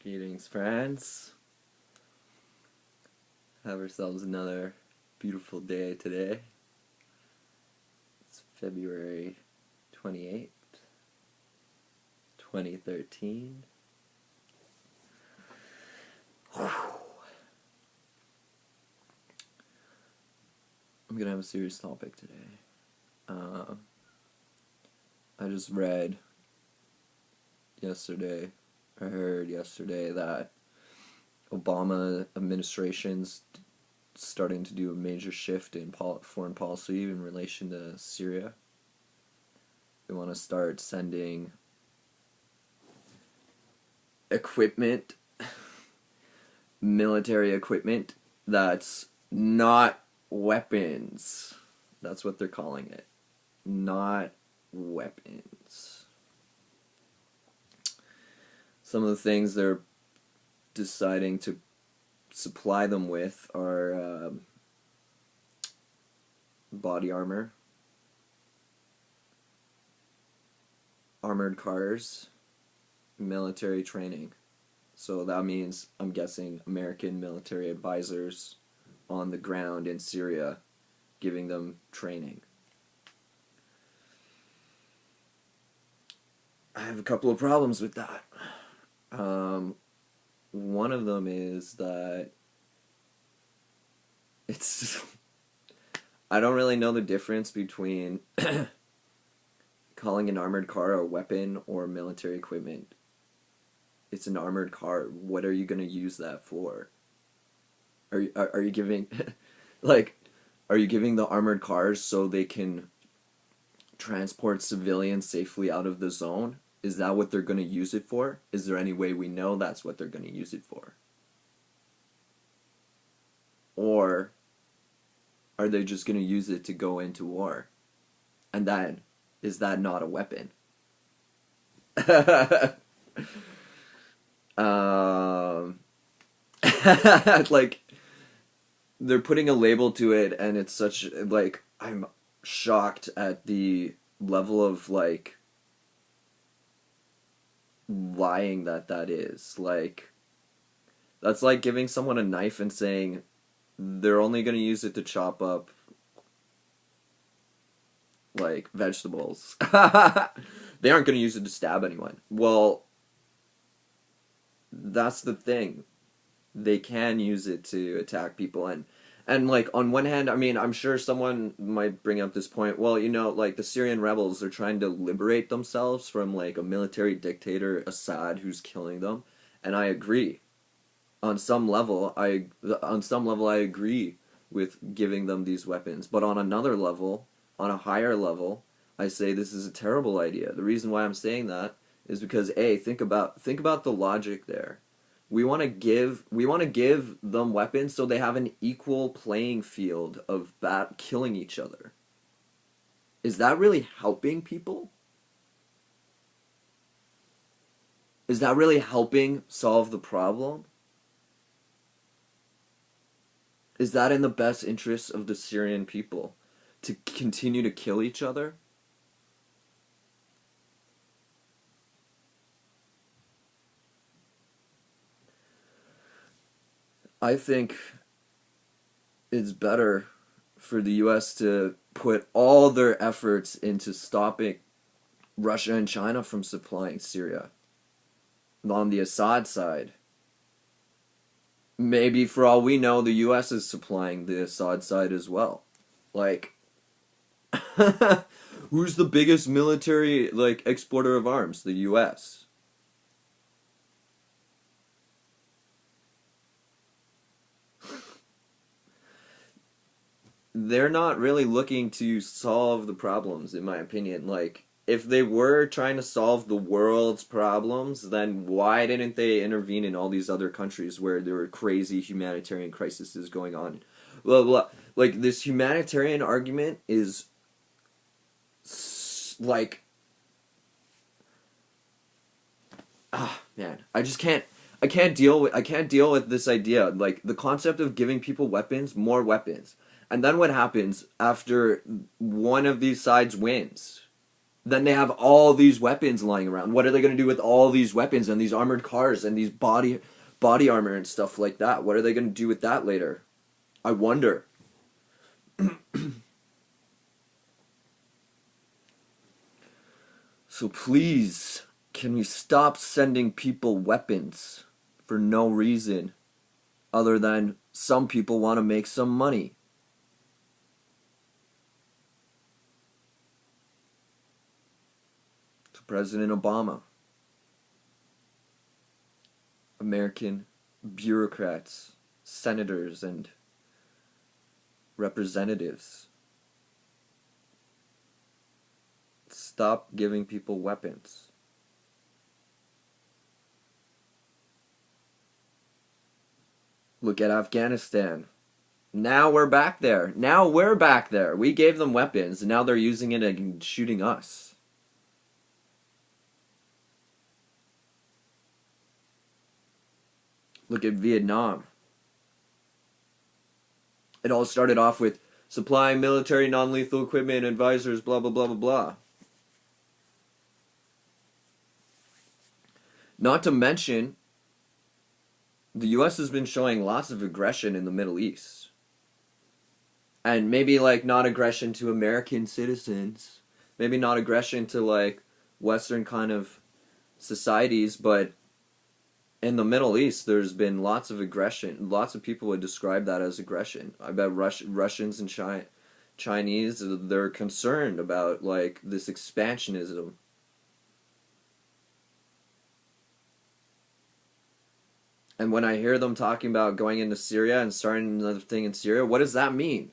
Greetings, friends. Have ourselves another beautiful day today. It's February 28th, 2013. I'm gonna have a serious topic today. I just read yesterday, I heard yesterday that Obama administration's starting to do a major shift in foreign policy in relation to Syria. They want to start sending equipment, military equipment that's not weapons. That's what they're calling it. Not weapons. Some of the things they're deciding to supply them with are body armor, armored cars, military training. So that means, I'm guessing, American military advisors on the ground in Syria giving them training. I have a couple of problems with that. One of them is that I don't really know the difference between calling an armored car a weapon or military equipment. It's an armored car. What are you going to use that for? Are you giving are you giving the armored cars so they can transport civilians safely out of the zone? Is that what they're going to use it for? Is there any way we know that's what they're going to use it for? Or are they just going to use it to go into war? And then, is that not a weapon? Like, they're putting a label to it, and it's such, I'm shocked at the level of, lying that is. That's like giving someone a knife and saying they're only going to use it to chop up vegetables. They aren't going to use it to stab anyone. Well, that's the thing. They can use it to attack people, and on one hand, I mean, I'm sure someone might bring up this point, well, the Syrian rebels are trying to liberate themselves from, a military dictator, Assad, who's killing them, and I agree. On some level, I agree with giving them these weapons, but on another level, on a higher level, I say this is a terrible idea. The reason why I'm saying that is because, think about the logic there. We want to give them weapons so they have an equal playing field of killing each other. Is that really helping people? Is that really helping solve the problem? Is that in the best interests of the Syrian people to continue to kill each other? I think it's better for the U.S. to put all their efforts into stopping Russia and China from supplying Syria. On the Assad side, maybe for all we know, the U.S. is supplying the Assad side as well. Who's the biggest military exporter of arms? The U.S. They're not really looking to solve the problems, in my opinion. If they were trying to solve the world's problems, then why didn't they intervene in all these other countries where there were crazy humanitarian crises going on? Blah, blah. This humanitarian argument is man, I can't deal with this idea. The concept of giving people weapons, more weapons. And then what happens after one of these sides wins? Then they have all these weapons lying around. What are they going to do with all these weapons and these armored cars and these body armor and stuff like that? What are they going to do with that later? I wonder. So please, can we stop sending people weapons for no reason other than some people want to make some money? To President Obama, American bureaucrats, senators, and representatives, stop giving people weapons. Look at Afghanistan. Now we're back there. Now we're back there. We gave them weapons, and now they're using it and shooting us. Look at Vietnam. It all started off with supplying military non-lethal equipment, advisors, blah, blah, blah, blah, blah. Not to mention, the US has been showing lots of aggression in the Middle East. And maybe, like, not aggression to American citizens. Maybe not aggression to, like, Western kind of societies, but in the Middle East, there's been lots of aggression. Lots of people would describe that as aggression. I bet Russians and Chinese, they're concerned about, like, this expansionism. And when I hear them talking about going into Syria and starting another thing in Syria, what does that mean?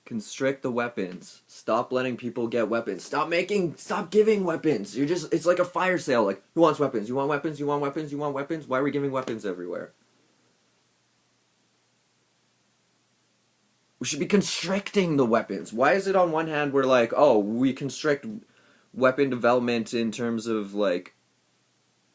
Constrict the weapons. Stop letting people get weapons. Stop giving weapons. It's like a fire sale. Like, who wants weapons? You want weapons? You want weapons? You want weapons? Why are we giving weapons everywhere? We should be constricting the weapons. Why is it on one hand we're like, oh, we constrict weapon development in terms of, like,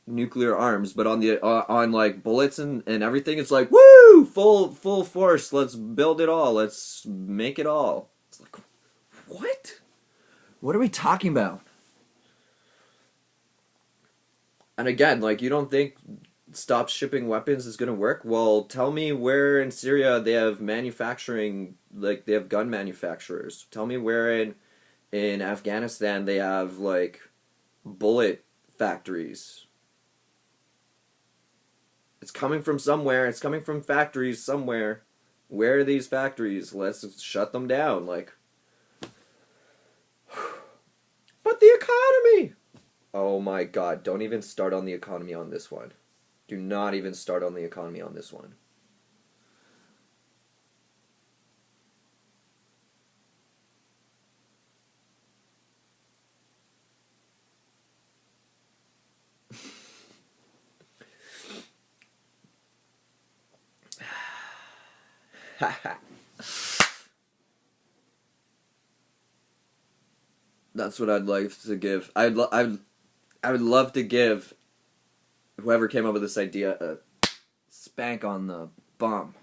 nuclear arms, but on like bullets and everything, it's like, woo, full force, let's build it all, let's make it all. It's like, what are we talking about? And again, like, you don't think stop shipping weapons is gonna work? Well, tell me where in Syria they have manufacturing, like they have gun manufacturers. Tell me where in Afghanistan they have, like, bullet factories. It's coming from somewhere. It's coming from factories somewhere. Where are these factories? Let's shut them down. Like, but the economy! Oh my god, don't even start on the economy on this one. Do not even start on the economy on this one. That's what I'd like to give. I would love to give whoever came up with this idea a spank on the bum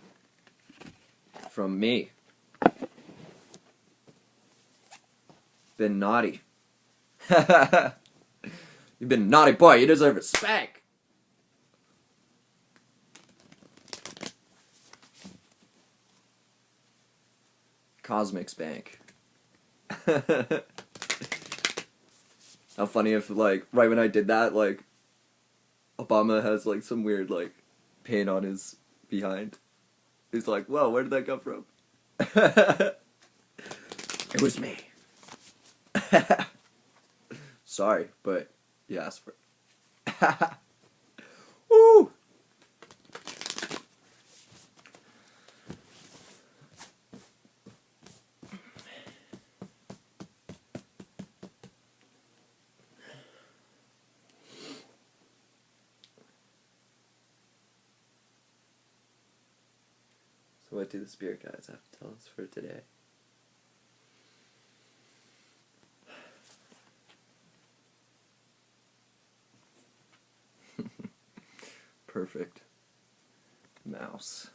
from me. Been naughty. You've been a naughty boy. You deserve a spank. Cosmic spank. How funny if, like, right when I did that, like, Obama has, like, some weird, like, paint on his behind. He's like, whoa, where did that come from? It was me. Sorry, but you asked for it. Woo! So what do the spirit guides have to tell us for today? Perfect. Mouse.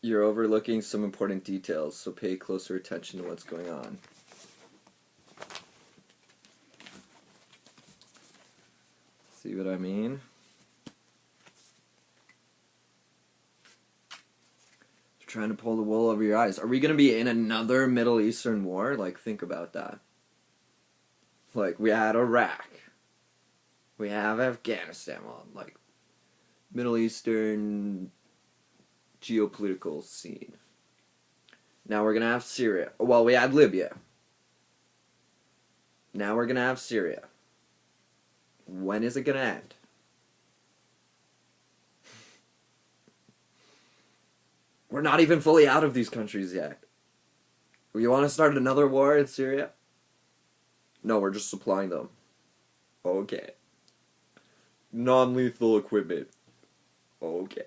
You're overlooking some important details, so pay closer attention to what's going on. See what I mean? You're trying to pull the wool over your eyes. Are we going to be in another Middle Eastern war? Like, think about that. Like, we had Iraq. We have Afghanistan. Well, like, Middle Eastern geopolitical scene. Now we're going to have Syria. Well, we had Libya. Now we're going to have Syria. When is it going to end? We're not even fully out of these countries yet. You want to start another war in Syria? No, we're just supplying them. Okay. Non-lethal equipment. Okay.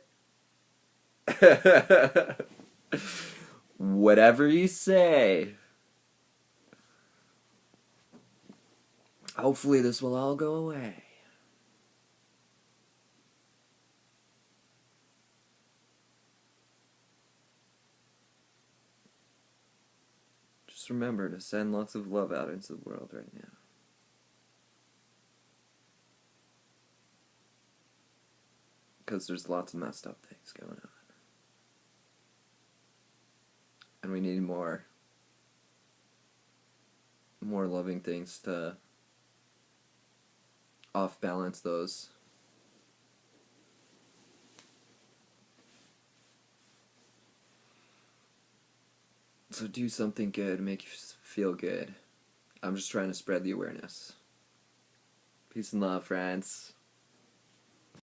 Whatever you say. Hopefully this will all go away. Just remember to send lots of love out into the world right now. Because there's lots of messed up things going on. And we need more loving things to off-balance those. So do something good, make you feel good. I'm just trying to spread the awareness. Peace and love, friends.